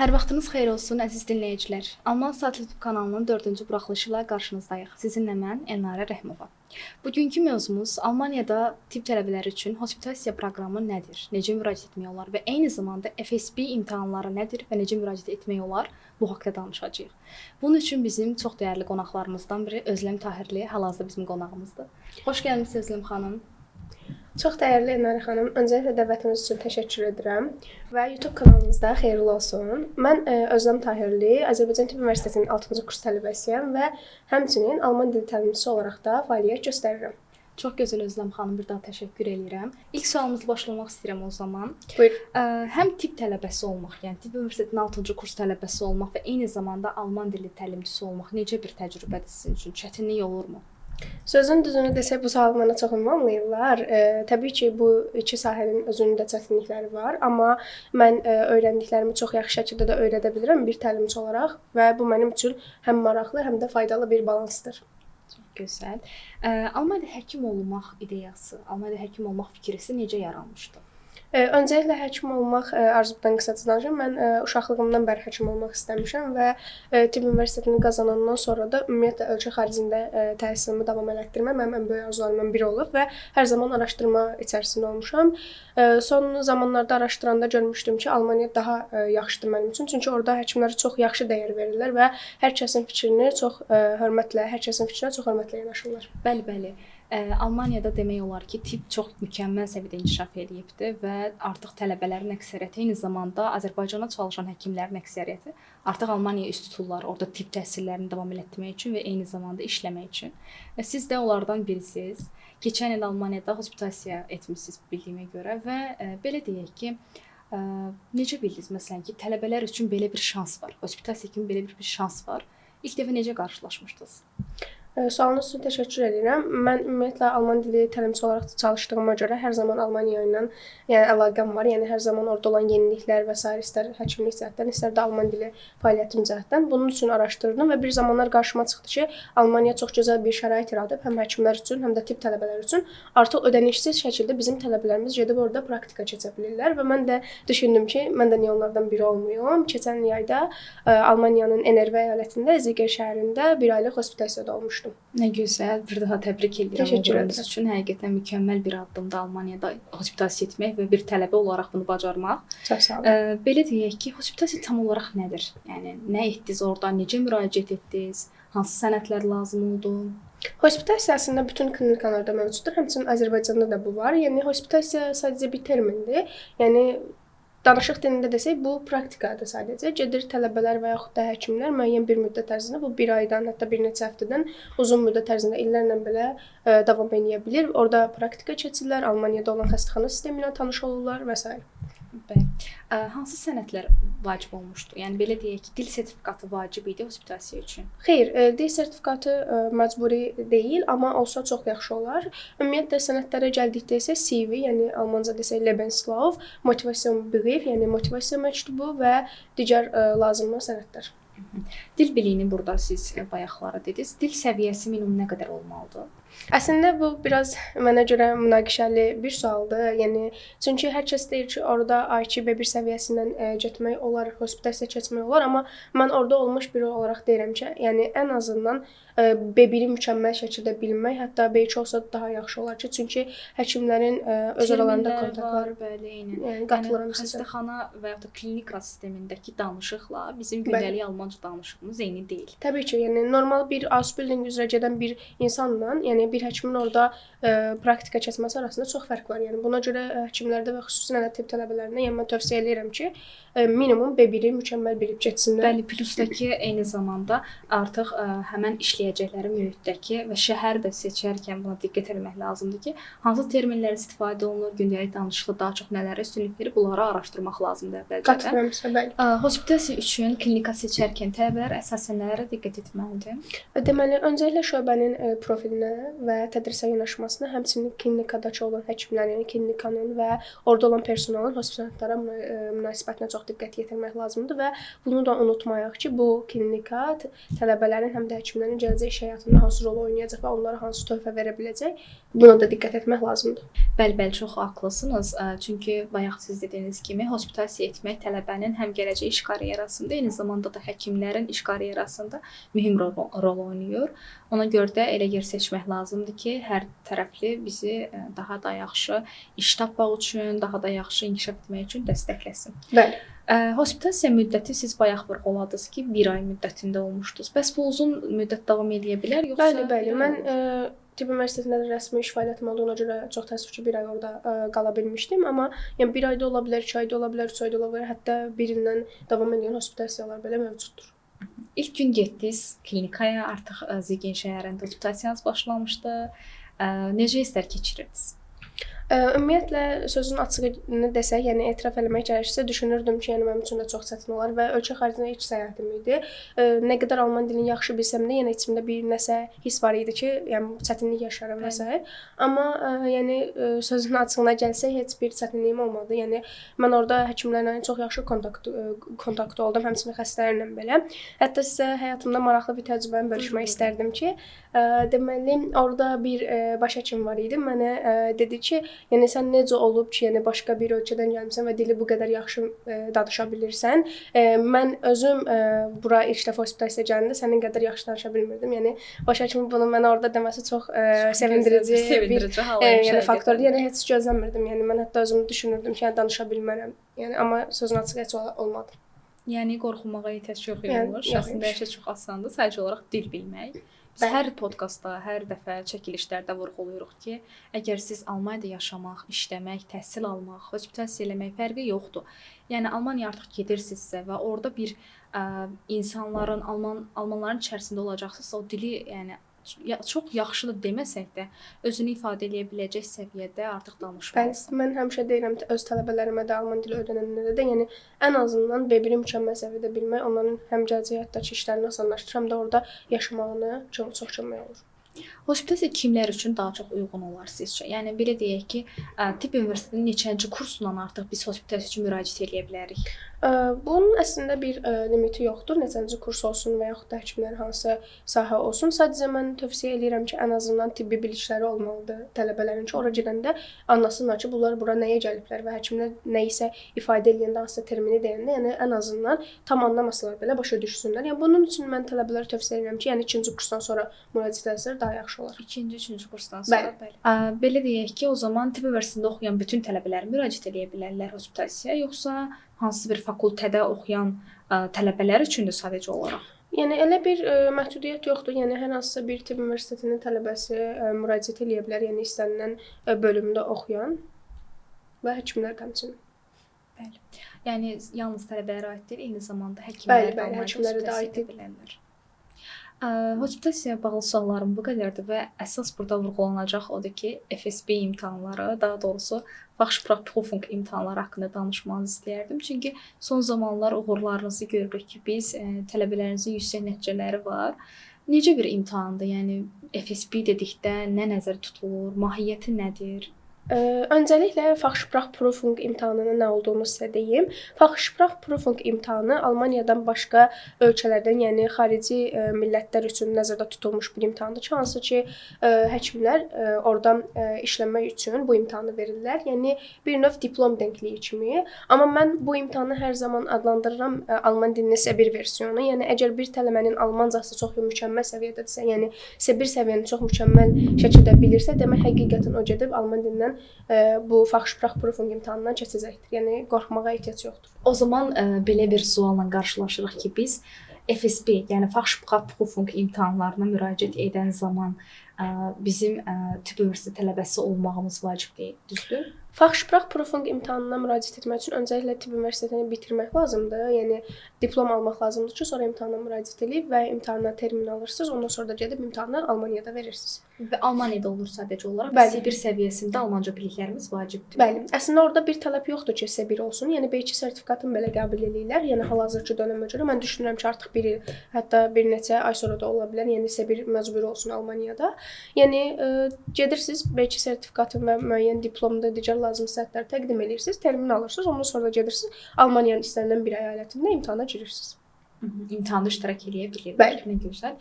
Hər vaxtınız xeyir olsun, əziz dinləyicilər. Alman Saat YouTube kanalının 4-cü buraxılışı ilə qarşınızdayıq. Sizinlə mən Elnarə Rəhmova. Bugünkü mövzumuz Almaniyada tibb tələbələri üçün hospitasiya proqramı nədir, necə müraciət etmək olar və eyni zamanda FSB imtahanları nədir və necə müraciət etmək olar, bu haqqda danışacağıq. Bunun üçün bizim çox dəyərli qonaqlarımızdan biri Özləm Tahirli hal-hazırda bizim qonağımızdır. Xoş gəlmisiniz Özləm xanım. Çox dəyərli Elnarə xanım, öncəliklə dəvətiniz üçün təşəkkür edirəm və YouTube kanalınızda xeyirli olsun. Mən Özləm Tahirli, Azərbaycan Tibb Universitetinin 6-cı kurs tələbəsiyəm və həmçinin Alman dili təlimçisi olaraq da fəaliyyət göstərirəm. Çox gözəl Özləm xanım, bir daha təşəkkür edirəm. İlk sualımızla başlamaq istəyirəm o zaman. Buyur. Həm tibb tələbəsi olmaq, yəni Tibb Universitetinin 6-cı kurs tələbəsi olmaq və eyni zamanda Alman dili təlimçisi olmaq necə bir təcrübədir sizin üçün? Çətinlik olurmu? Sözün düzünü desək, bu sual mənə çox ünvanlayırlar. Təbii ki, bu iki sahənin özünün də çətinlikləri var, amma mən öyrəndiklərimi çox yaxşı şəkildə də öyrədə bilirəm bir təlimçi olaraq və bu mənim üçün həm maraqlı, həm də faydalı bir balansdır. Çox gözəl. Almaniyada həkim olmaq ideyası, Almaniyada həkim olmaq fikri sizə necə yaranmışdı? Öncəliklə həkim olmaq arzumdan qısaca danışım. Mən uşaqlığımdan bəri həkim olmaq istəmişəm və Tibb Universitetini qazanandan sonra da ümumiyyətlə ölkə xaricində təhsilimi davam elətdirmək mənim ən böyük arzularımdan biri olub və hər zaman araşdırma içərisində olmuşam. Son zamanlarda araşdıranda görmüşdüm ki, Almaniya daha yaxşıdır mənim üçün. Çünki orada həkimlərə çox yaxşı dəyər verirlər və hər kəsin fikrini çox hörmətlə, hər kəsin fikrinə çox hörmətlə yanaşırlar. Bəli. Almaniyada demək olar ki, tibb çox mükəmməl səviyyədə inkişaf edibdir və artıq tələbələrin əksəriyyəti, eyni zamanda Azərbaycanda çalışan həkimlərin əksəriyyəti artıq Almaniyaya üst tuturlar orada tibb təhsillərini davam etdirmək üçün və eyni zamanda işləmək üçün. Və siz də onlardan birisiniz. Keçən il Almaniyada hospitasiya etmisiniz bildiyimə görə və belə deyək ki, necə bildiniz məsələn ki, tələbələr üçün belə bir şans var, hospitasiya kimi belə bir şans var. İlk dəfə necə qarşılaşmışdınız? Sualınız üçün təşəkkür edirəm. Mən ümumiyyətlə Alman dili təlimçisi olaraq çalışdığıma görə hər zaman Almaniya ilə əlaqəm var. Yəni hər zaman orada olan yeniliklər və sair istər həkimlik cəhətdən, istər də Alman dili fəaliyyətim cəhətdən bunun üçün araşdırdım və bir zamanlar qarşıma çıxdı ki, Almaniya çox gözəl bir şərait yaradıb həm həkimlər üçün, həm də tibb tələbələri üçün. Artıq ödənişsiz şəkildə bizim tələbələrimiz gedib orada praktika keçə bilirlər və mən də düşündüm ki, mən də niyə onlardan biri olmayım. Keçən yayda Almaniyanın Enerve əyalətində Ziger şəhərində bir aylıq hospitasiyada olmuşdum. Nə gözəl, bir daha təbrik edirəm uğurunuz üçün. Həqiqətən mükəmməl bir addımdır Almaniyada hospitasiya etmək və bir tələbə olaraq bunu bacarmaq. Çox sağ olun. Belə deyək ki, hospitasiya tam olaraq nədir? Yəni nə etdiniz orada, necə müraciət etdiniz, hansı sənədlər lazım oldu? Hospitasiya əslində bütün klinikalarda mövcuddur. Həmçinin Azərbaycanda da bu var. Yəni hospitasiya sadəcə bir termindir. Yəni danışıq dilində desək, bu praktikadır sadəcə. Gedir tələbələr və yaxud da həkimlər müəyyən bir müddət ərzində, bu bir aydan, hətta bir neçə həftədən uzun müddət ərzində illərlə belə davam edə bilir. Orada praktika keçirlər, Almaniyada olan xəstəxana sistemi ilə tanış olurlar və s. Bəli. Hansı sənədlər vacib olmuşdu? Yəni belə deyək ki, dil sertifikatı vacib idi hospitasiya üçün. Xeyr, dil sertifikatı məcburi deyil, amma olsa çox yaxşı olar. Ümumiyyətlə sənədlərə gəldikdə isə CV, yəni almanca desək Lebenslauf, motivasiya brief, yəni motivasiya məktubu və digər lazımlı sənədlər. Dil biliyini burada siz bayaqlara dediniz. Dil səviyyəsi minimum nə qədər olmalıdır? Əslində bu biraz mənə görə münaqişəli bir sualdır. Yəni çünki hər kəs deyir ki, orada A2, B1 səviyyəsindən getmək olar, hospitasiya keçmək olar, amma mən orada olmuş biri olaraq deyirəm ki, yəni ən azından B1-i mükəmməl şəkildə bilmək, hətta B2 olsa daha yaxşı olar ki, çünki həkimlərin öz aralarında kontaktları, bəli, eynən. Yəni qatılıram sizə. Xəstəxana və ya da klinika sistemindəki danışıqla bizim gündəlik almanca danışığımız eyni deyil. Təbii ki, yəni normal bir Ausbildung üzrə gedən bir insanla, yəni bir həkimin orada praktika keçməsi arasında çox fərq var. Yəni buna görə həkimlərdə və xüsusilə də tibb tələbələrinə yəni mən tövsiyə edirəm ki, minimum B1-i mükəmməl bilib keçsinlər. Bəli, plusdakı eyni zamanda artıq həmən işləyəcəkləri mühitdəki və şəhər də seçərkən buna diqqət etmək lazımdır ki, hansı terminlər istifadə olunur, gündəlik danışıqda daha çox nələrə üstünlük verir, bunları araşdırmaq lazımdır əvvəlcədən. Qatılıram sizə, bəli. Hospitasiya üçün klinika seçərkən tələbələr əsasən nələrə diqqət etməlidir? Deməli, öncəliklə şöbənin profilinə və tədrisə yanaşmasına, həmçinin klinikadakı olan həkimlərin, klinikanın və orada olan personalın hospitallara münasibətinə çox çox diqqət yetirmək lazımdır və bunu da unutmayaq ki, bu klinika tələbələrin həm də həkimlərin gələcək iş həyatında hansı rol oynayacaq və onlara hansı töhfə verə biləcək, buna da diqqət etmək lazımdır. Bəli, çox haqlısınız. Çünki bayaq siz dediyiniz kimi hospitasiya etmək tələbənin həm gələcək iş karyerasında, eyni zamanda da həkimlərin iş karyerasında mühüm rol oynayır. Ona görə də elə yer seçmək lazımdır ki, hər tərəfli bizi daha da yaxşı iş tapmaq üçün, daha da yaxşı inkişaf etmək üçün dəstəkləsin. Bəli. Hospitasiya müddəti siz bayaq vurğuladınız ki, 1 ay müddətində olmuşdunuz. Bəs bu uzun müddət davam edə bilər yoxsa? Bəli. Mən Tibb Universitetində rəsmi iş fəaliyyətim olduğuna görə çox təəssüf ki, 1 ay orada qala bilmişdim, amma yəni 1 ayda ola bilər, 2 ayda ola bilər, 3 ayda ola bilər, hətta 1 ildən davam edən hospitasiyalar belə mövcuddur. İlk gün getdiniz klinikaya, artıq Zigen şəhərində hospitasiyanız başlamışdı. Necə hisslər keçirirdiniz? Ümumiyyətlə sözün açığını desək, yəni etiraf eləmək gərəksə, düşünürdüm ki, yəni mənim üçün də çox çətin olar və ölkə xaricində ilk səyahətim idi. Nə qədər alman dilini yaxşı bilsəm də, yenə içimdə bir nəsə hiss var idi ki, yəni çətinlik yaşarım və s. Amma yəni sözün açığına gəlsək, heç bir çətinliyim olmadı. Yəni mən orada həkimlərlə çox yaxşı kontakt oldum, həmçinin xəstələrlə belə. Hətta sizə həyatımda maraqlı bir təcrübəni bölüşmək istərdim ki, deməli orada bir baş həkim var idi. Mənə dedi ki, yəni sən necə olub ki, yəni başqa bir ölkədən gəlmisən və dili bu qədər yaxşı danışa bilirsən? Mən özüm bura ilk dəfə hospitalisiyaya gələndə sənin qədər yaxşı danışa bilmirdim. Yəni baş həkimin bunu mənə orada deməsi çox sevindirici bir yəni faktordur. Yəni heç gözləmirdim. Yəni mən hətta özüm düşünürdüm ki, yəni danışa bilmərəm. Yəni amma sözün açığı heç olmadı. Yəni qorxmağa ehtiyac yox imiş. Əslində hər şey çox asandır, sadəcə olaraq dil bilmək. Biz hər podkastda, hər dəfə çəkilişlərdə vurğulayırıq ki, əgər siz Almaniyada yaşamaq, işləmək, təhsil almaq, hospitasiya eləmək fərqi yoxdur. Yəni Almaniyaya artıq gedirsinizsə və orada bir insanların, almanların içərisində olacaqsınızsa, o dili yəni çox yaxşıdır deməsək də, özünü ifadə edə biləcək səviyyədə artıq danışmalısınız. Mən həmişə deyirəm öz tələbələrimə də, alman dili öyrənənlərə də, yəni ən azından B1-i mükəmməl səviyyədə bilmək onların həm gələcək həyatdakı işlərini asanlaşdırır, həm də orada yaşamağını çox kömək olur. Hospitasiya kimlər üçün daha çox uyğun olar sizcə? Yəni belə deyək ki, tibb universitetinin neçənci kursla artıq biz hospitasiya üçün müraciət edə bilərik? Bunun əslində bir limiti yoxdur. Neçənci kurs olsun və yaxud da həkimlərin hansı sahə olsun. Sadəcə mən tövsiyə edirəm ki, ən azından tibbi bilikləri olmalıdır tələbələrin ki, ora gedəndə anlasınlar ki, bunlar bura nəyə gəliblər və həkimlər nə isə ifadə edəndə, hansısa termini deyəndə, yəni ən azından tam anlamasalar belə başa düşsünlər. Yəni bunun üçün mən tələbələrə tövsiyə edirəm ki, yəni 2-ci kursdan sonra müraciət etsələr daha yaxşı olar. 2-ci, 3-cü kursdan sonra bəli. Belə deyək ki, o zaman tibb universitetində oxuyan bütün tələbələr müraciət edə bilərlər hospitasiyaya, yoxsa hansısa bir fakültədə oxuyan tələbələr üçündür sadəcə olaraq? Yəni elə bir məhdudiyyət yoxdur. Yəni hər hansısa bir tibb universitetinin tələbəsi müraciət edə bilər, yəni istənilən bölümdə oxuyan və həkimlər həmçinin. Bəli. Yəni yalnız tələbələrə aid deyil, eyni zamanda həkimlər də həkimlərə də aid bilərlər. Hospitasiyaya bağlı suallarım bu qədərdir və əsas burada vurğulanacaq odur ki, FSB imtahanları, daha doğrusu Fachsprachprüfung imtahanları haqqında danışmanızı istəyərdim. Çünki son zamanlar uğurlarınızı görürük ki, biz tələbələrinizin yüksək nəticələri var. Necə bir imtahandır? Yəni FSB dedikdə nə nəzərdə tutulur? Mahiyyəti nədir? Öncəliklə Fachsprachprüfung imtahanının nə olduğunu sizə deyim. Fachsprachprüfung imtahanı Almaniyadan başqa ölkələrdən, yəni xarici millətlər üçün nəzərdə tutulmuş bir imtahandır ki, hansı ki, həkimlər oradan işləmək üçün bu imtahanı verirlər. Yəni bir növ diplom denkliyi kimi. Amma mən bu imtahanı hər zaman adlandırıram alman dilinin C1 versiyonu. Yəni əgər bir tələbənin almancası çox mükəmməl səviyyədədirsə, yəni C1 səviyyəni çox mükəmməl şəkildə bilirsə, demək həqiqətən o gedib alman dilindən bu Fachsprachprüfung imtahanından keçəcəkdir. Yəni qorxmağa ehtiyac yoxdur. O zaman belə bir sualla qarşılaşırıq ki, biz FSB, yəni Fachsprachprüfung imtahanlarına müraciət edən zaman bizim tibb universiteti tələbəsi olmağımız vacibdir, düzdür? Fachsprachprüfung imtahanına müraciət etmək üçün öncəliklə tibb universitetini bitirmək lazımdır. Yəni diplom almaq lazımdır ki, sonra imtahana müraciət edib və imtahana termin alırsınız. Ondan sonra da gedib imtahanı Almaniyada verirsiniz. Və Almaniyada olur sadəcə olaraq. C1 səviyyəsində Almanca biliklərimiz vacibdir. Bəli. Əslində orada bir tələb yoxdur ki, C1 olsun. Yəni B2 sertifikatını belə qəbul edirlər. Yəni hal-hazırki dönəmə görə mən düşünürəm ki, artıq bir il, hətta bir neçə ay sonra da ola bilər. Yəni C1 məcburi olsun Almaniyada. Yəni gedirsiniz B2 sertifikatın və müəyyən diplomda digər lazım səhvləri təqdim edirsiniz, termin alırsınız, ondan sonra da gedirsiniz Almaniyanın istənilən bir əyalətində imtahana girirsiniz. İmtahanda iştirak edə bilir. Bəli. Nə gözəl.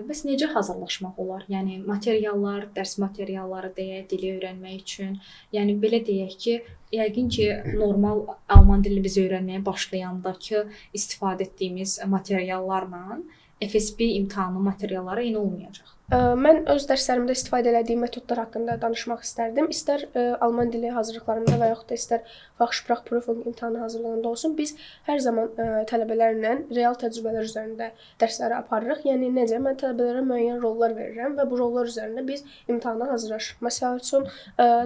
Bəs necə hazırlaşmaq olar? Yəni materiallar, dərs materialları deyək, dili öyrənmək üçün. Yəni belə deyək ki, yəqin ki, normal alman dilini biz öyrənməyə başlayandakı istifadə etdiyimiz materiallarla FSB imtahanı materialları eyni olmayacaq. Mən öz dərslərimdə istifadə etdiyim metodlar haqqında danışmaq istərdim. İstər alman dili hazırlıqlarımda və yaxud da istər Fachsprachprüfung imtahanı hazırlığında olsun, biz hər zaman tələbələrlə real təcrübələr üzərində dərsləri aparırıq. Yəni necə? Mən tələbələrə müəyyən rollar verirəm və bu rollar üzərində biz imtahana hazırlaşırıq. Məsəl üçün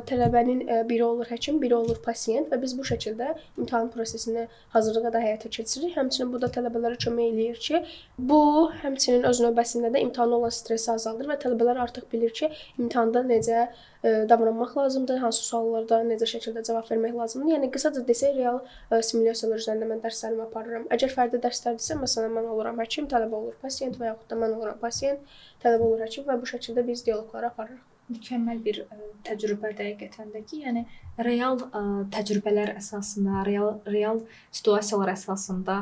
tələbənin biri olur həkim, biri olur pasiyent və biz bu şəkildə imtahan prosesini hazırlığa da həyata keçiririk. Həmçinin bu da tələbələrə kömək eləyir ki, bu həmçinin öz növbəsində də imtahana olan stresi azaldır və tələbələr artıq bilir ki, imtahanda necə davranmaq lazımdır, hansı suallarda necə şəkildə cavab vermək lazımdır. Yəni qısaca desək, real simulyasiyalar üzərində mən dərslərimi aparıram. Əgər fərdi dərslərdirsə, məsələn, mən oluram həkim, tələbə olur pasiyent və yaxud da mən oluram pasiyent, tələbə olur həkim və bu şəkildə biz dialoqları aparırıq. Mükəmməl bir təcrübə həqiqətən də ki, yəni real təcrübələr əsasında, real situasiyalar əsasında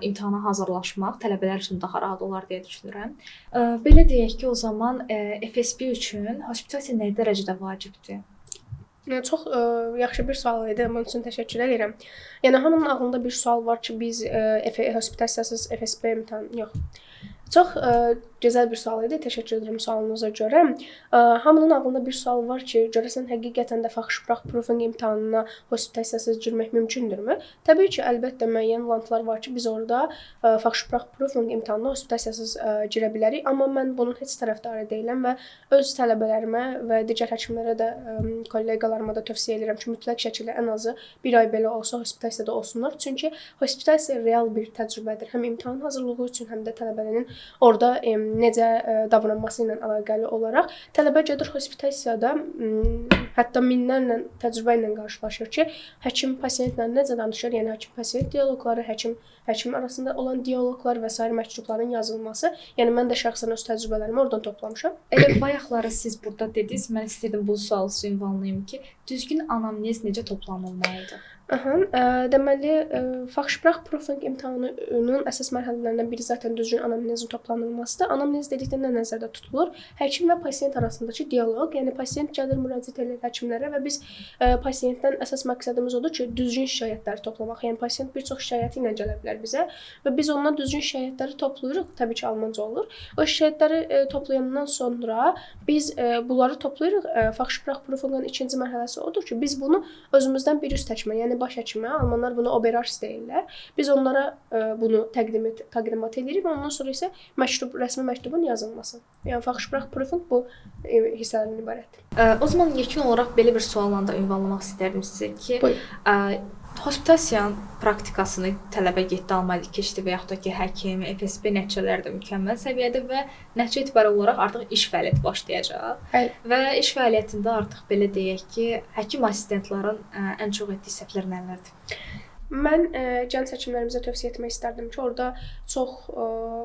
imtahana hazırlaşmaq tələbələr üçün daha rahat olar deyə düşünürəm. Belə deyək ki, o zaman FSB üçün hospitasiya nə dərəcədə vacibdir? Çox yaxşı bir sual idi. Bunun üçün təşəkkür edirəm. Yəni hamının ağlında bir sual var ki, biz hospitasiyasız FSB imtahanı yox. Çox gözəl bir sual idi. Təşəkkür edirəm sualınıza görə. Hamının ağlında bir sual var ki, görəsən həqiqətən də Fachsprachprüfung imtahanına hospitasiyasız girmək mümkündürmü? Təbii ki, əlbəttə müəyyən lantlar var ki, biz orada Fachsprachprüfung imtahanına hospitasiyasız girə bilərik, amma mən bunun heç tərəfdarı deyiləm və öz tələbələrimə və digər həkimlərə də, kolleqalarıma da tövsiyə edirəm ki, mütləq şəkildə ən azı bir ay belə olsa hospitasiyada olsunlar. Çünki hospitasiya real bir təcrübədir. Həm imtahan hazırlığı üçün, həm də tələbənin orada necə davranması ilə əlaqəli olaraq tələbə gedir hospitasiyada, hətta minlərlə təcrübə ilə qarşılaşır ki, həkim pasiyentlə necə danışır, yəni həkim-pasiyent dialoqları, həkim arasında olan dialoqlar və sair məktubların yazılması. Yəni mən də şəxsən öz təcrübələrimi oradan toplamışam. Elə bayaqları siz burada dediniz, mən istədim bu sualı ünvanlayım ki, düzgün anamnez necə toplanılmalıdır? Deməli, Fachsprachprüfung imtahanının əsas mərhələlərindən biri zaten düzgün anamnezin toplanılmasıdır. Anamnez dedikdə nə nəzərdə tutulur? Həkim və pasiyent arasındakı dialoq, yəni pasiyent gəlir müraciət edir həkimlərə və biz pasiyentdən əsas məqsədimiz odur ki, düzgün şikayətləri toplamaq. Yəni pasiyent bir çox şikayəti ilə gələ bilər bizə və biz ondan düzgün şikayətləri toplayırıq. Təbii ki, almanca olur. O şikayətləri toplayandan sonra biz bunları toplayırıq. Fachsprachprüfungun ikinci mərhələsi odur ki, biz bunu özümüzdən bir üst həkimə, yəni baş həkimə, almanlar bunu Oberarzt deyirlər. Biz onlara bunu təqdimat edirik və ondan sonra isə rəsmi məktubun yazılması. Yəni Fachsprachprüfung bu hissələrdən ibarətdir. O zaman yekun olaraq belə bir sualla da ünvanlamaq istərdim sizə ki, hospitasiyanın praktikasını tələbə getdi, almalı keçdi və yaxud da ki, həkim, FSB nəticələri də mükəmməl səviyyədə və nəticə etibarı olaraq artıq iş fəaliyyəti başlayacaq. Bəli. Və iş fəaliyyətində artıq belə deyək ki, həkim assistentlərin ən çox etdiyi səhvlər nələrdir? Mən gənc həkimlərimizə tövsiyə etmək istərdim ki, orada çox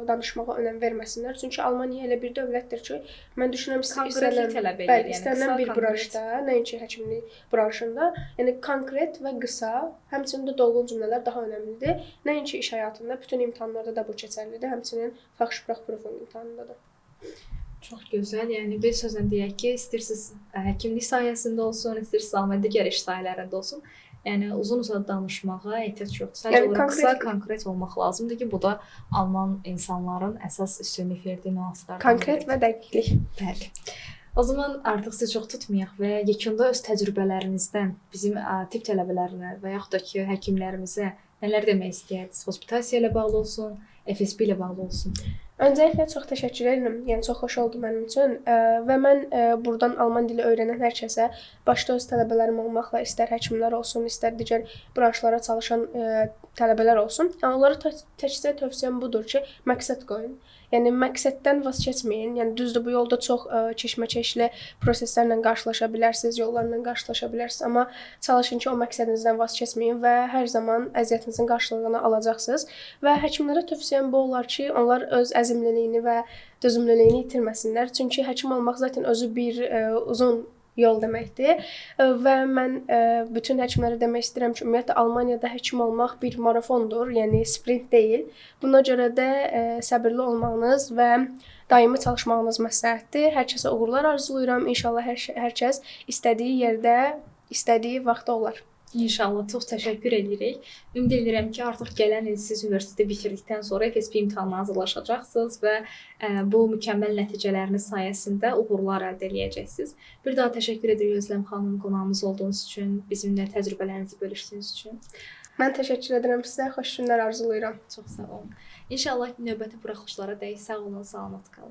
danışmağa önəm verməsinlər. Çünki Almaniya elə bir dövlətdir ki, mən düşünürəm istənilən bir branşda, nəinki həkimlik branşında, yəni konkret və qısa, həmçinin də dolğun cümlələr daha önəmlidir. Nəinki iş həyatında, bütün imtahanlarda da bu keçərlidir, həmçinin Fachsprachprüfung imtahanında da. Çox gözəl. Yəni bir sözlə deyək ki, istəyirsiniz həkimlik sahəsində olsun, istəyirsiniz digər iş sahələrində olsun. Yəni uzun-uzadı danışmağa ehtiyac yoxdur. Sadəcə olaraq qısa, konkret olmaq lazımdır ki, bu da alman insanların əsas üstünlük verdiyi nüanslardır. Konkret və dəqiqlik. Bəli. O zaman artıq sizi çox tutmayaq və yekunda öz təcrübələrinizdən bizim tibb tələbələrinə və yaxud da ki, həkimlərimizə nələr demək istəyirsiniz? Hospitasiya ilə bağlı olsun, FSB ilə bağlı olsun. Öncəliklə çox təşəkkür edirəm. Yəni çox xoş oldu mənim üçün və mən burdan alman dili öyrənən hər kəsə, başda öz tələbələrim olmaqla istər həkimlər olsun, istər digər branşlara çalışan tələbələr olsun, onlara təkcə tövsiyəm budur ki, məqsəd qoyun. Yəni məqsəddən vaz keçməyin. Yəni düzdür, bu yolda çox çeşməkeşli proseslərlə qarşılaşa bilərsiniz, yollarla qarşılaşa bilərsiniz, amma çalışın ki, o məqsədinizdən vaz keçməyin və hər zaman əziyyətinizin qarşılığını alacaqsınız. Və həkimlərə tövsiyəm bu olar ki, onlar öz əzmliliyini və dözümlülüyünü itirməsinlər. Çünki həkim olmaq zaten özü bir uzun yol deməkdir. Və mən bütün həkimlərə demək istəyirəm ki, ümumiyyətlə Almaniyada həkim olmaq bir marafondur, yəni sprint deyil. Buna görə də səbirli olmağınız və daimi çalışmağınız məsləhətdir. Hər kəsə uğurlar arzulayıram. İnşallah hər kəs istədiyi yerdə, istədiyi vaxtda olar. İnşallah, çox təşəkkür edirik. Ümid edirəm ki, artıq gələn il siz universiteti bitirdikdən sonra FSP imtahanına hazırlaşacaqsınız və bu mükəmməl nəticələriniz sayəsində uğurlar əldə edəcəksiniz. Bir daha təşəkkür edirik Özləm xanım, qonağımız olduğunuz üçün, bizimlə təcrübələrinizi bölüşdüyünüz üçün. Mən təşəkkür edirəm sizə, xoş günlər arzulayıram. Çox sağ olun. İnşallah növbəti buraxılışlara dək sağ olun, salamat qalın.